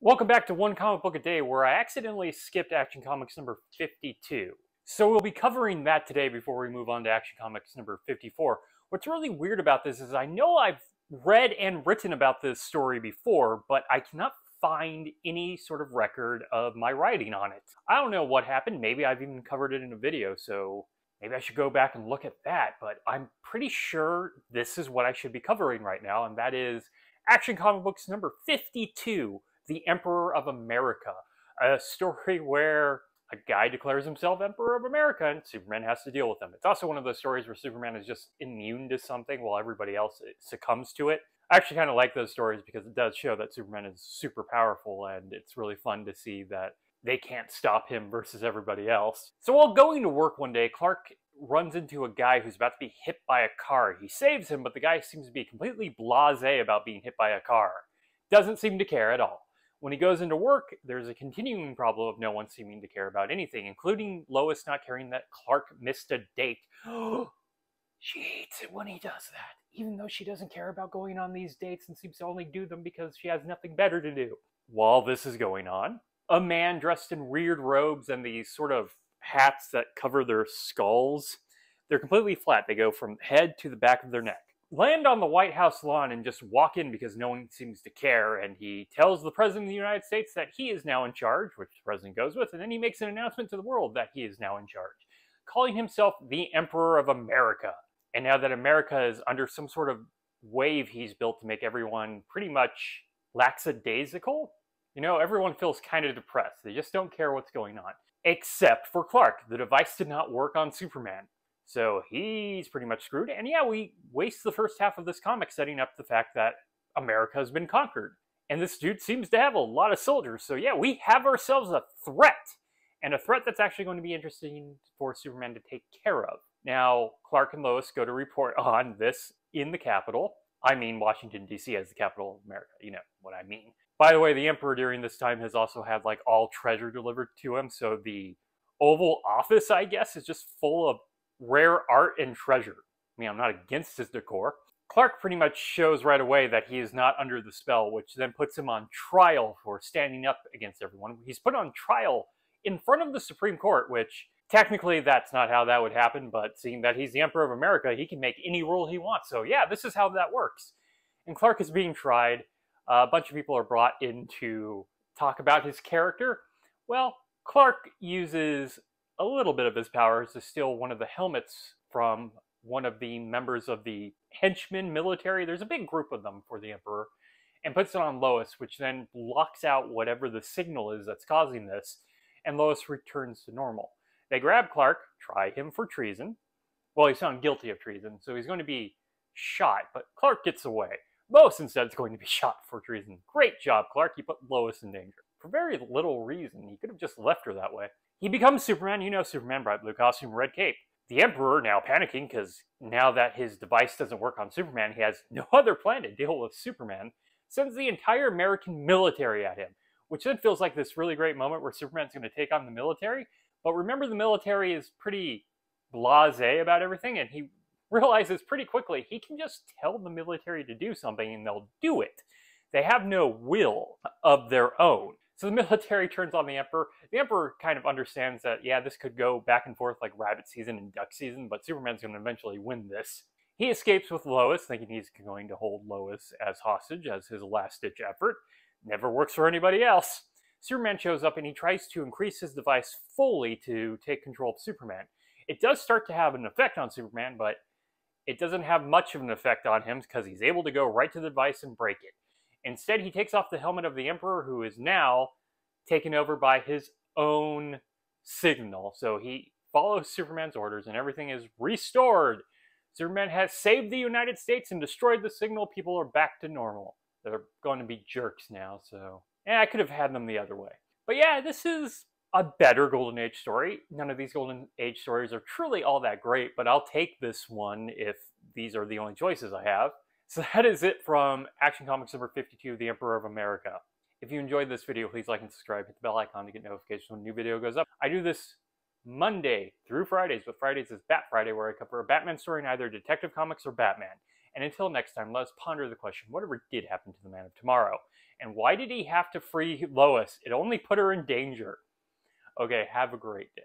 Welcome back to One Comic Book a Day, where I accidentally skipped Action Comics number 52. So we'll be covering that today before we move on to Action Comics number 54. What's really weird about this is I know I've read and written about this story before, but I cannot find any sort of record of my writing on it. I don't know what happened. Maybe I've even covered it in a video, so maybe I should go back and look at that, but I'm pretty sure this is what I should be covering right now, and that is Action Comic Books number 52. The Emperor of America, a story where a guy declares himself Emperor of America and Superman has to deal with him. It's also one of those stories where Superman is just immune to something while everybody else succumbs to it. I actually kind of like those stories because it does show that Superman is super powerful, and it's really fun to see that they can't stop him versus everybody else. So while going to work one day, Clark runs into a guy who's about to be hit by a car. He saves him, but the guy seems to be completely blasé about being hit by a car. Doesn't seem to care at all. When he goes into work, there's a continuing problem of no one seeming to care about anything, including Lois not caring that Clark missed a date. She hates it when he does that, even though she doesn't care about going on these dates and seems to only do them because she has nothing better to do. While this is going on, a man dressed in weird robes and these sort of hats that cover their skulls, they're completely flat. They go from head to the back of their neck, land on the White House lawn and just walk in because no one seems to care, and he tells the President of the United States that he is now in charge, which the President goes with, and then he makes an announcement to the world that he is now in charge, calling himself the Emperor of America. And now that America is under some sort of wave he's built to make everyone pretty much lackadaisical, everyone feels kind of depressed. They just don't care what's going on. Except for Clark. The device did not work on Superman. So he's pretty much screwed. And yeah, we waste the first half of this comic setting up the fact that America has been conquered. And this dude seems to have a lot of soldiers. So yeah, we have ourselves a threat. And a threat that's actually going to be interesting for Superman to take care of. Now, Clark and Lois go to report on this in the Capitol. I mean Washington, D.C. as the capital of America. You know what I mean. By the way, the Emperor during this time has also had like all treasure delivered to him. So the Oval Office, I guess, is just full of rare art and treasure. I mean, I'm not against his decor. Clark pretty much shows right away that he is not under the spell, which then puts him on trial for standing up against everyone. He's put on trial in front of the Supreme Court, which technically that's not how that would happen, but seeing that he's the Emperor of America, he can make any rule he wants. So yeah, this is how that works. And Clark is being tried. A bunch of people are brought in to talk about his character. Well, Clark uses a little bit of his powers to steal one of the helmets from one of the members of the henchmen military. There's a big group of them for the Emperor, and puts it on Lois, which then blocks out whatever the signal is that's causing this, and Lois returns to normal. They grab Clark, try him for treason. Well, he's found guilty of treason, so he's going to be shot, but Clark gets away. Lois instead is going to be shot for treason. Great job, Clark. You put Lois in danger. For very little reason. He could have just left her that way. He becomes Superman, Superman, bright blue costume, red cape. The Emperor, now panicking because now that his device doesn't work on Superman, he has no other plan to deal with Superman, sends the entire American military at him, which then feels like this really great moment where Superman's going to take on the military. But remember, the military is pretty blasé about everything, and he realizes pretty quickly he can just tell the military to do something and they'll do it. They have no will of their own. So the military turns on the Emperor. The Emperor kind of understands that, yeah, this could go back and forth like rabbit season and duck season, but Superman's going to eventually win this. He escapes with Lois, thinking he's going to hold Lois as hostage as his last-ditch effort. Never works for anybody else. Superman shows up and he tries to increase his device fully to take control of Superman. It does start to have an effect on Superman, but it doesn't have much of an effect on him because he's able to go right to the device and break it. Instead, he takes off the helmet of the Emperor, who is now taken over by his own signal. So he follows Superman's orders and everything is restored. Superman has saved the United States and destroyed the signal. People are back to normal. They're going to be jerks now, so I could have had them the other way. But yeah, this is a better Golden Age story. None of these Golden Age stories are truly all that great, but I'll take this one if these are the only choices I have. So that is it from Action Comics number 52, The Emperor of America. If you enjoyed this video, please like and subscribe. Hit the bell icon to get notifications when a new video goes up. I do this Monday through Fridays, but Fridays is Bat Friday, where I cover a Batman story in either Detective Comics or Batman. And until next time, let us ponder the question, whatever did happen to the Man of Tomorrow? And why did he have to free Lois? It only put her in danger. Okay, have a great day.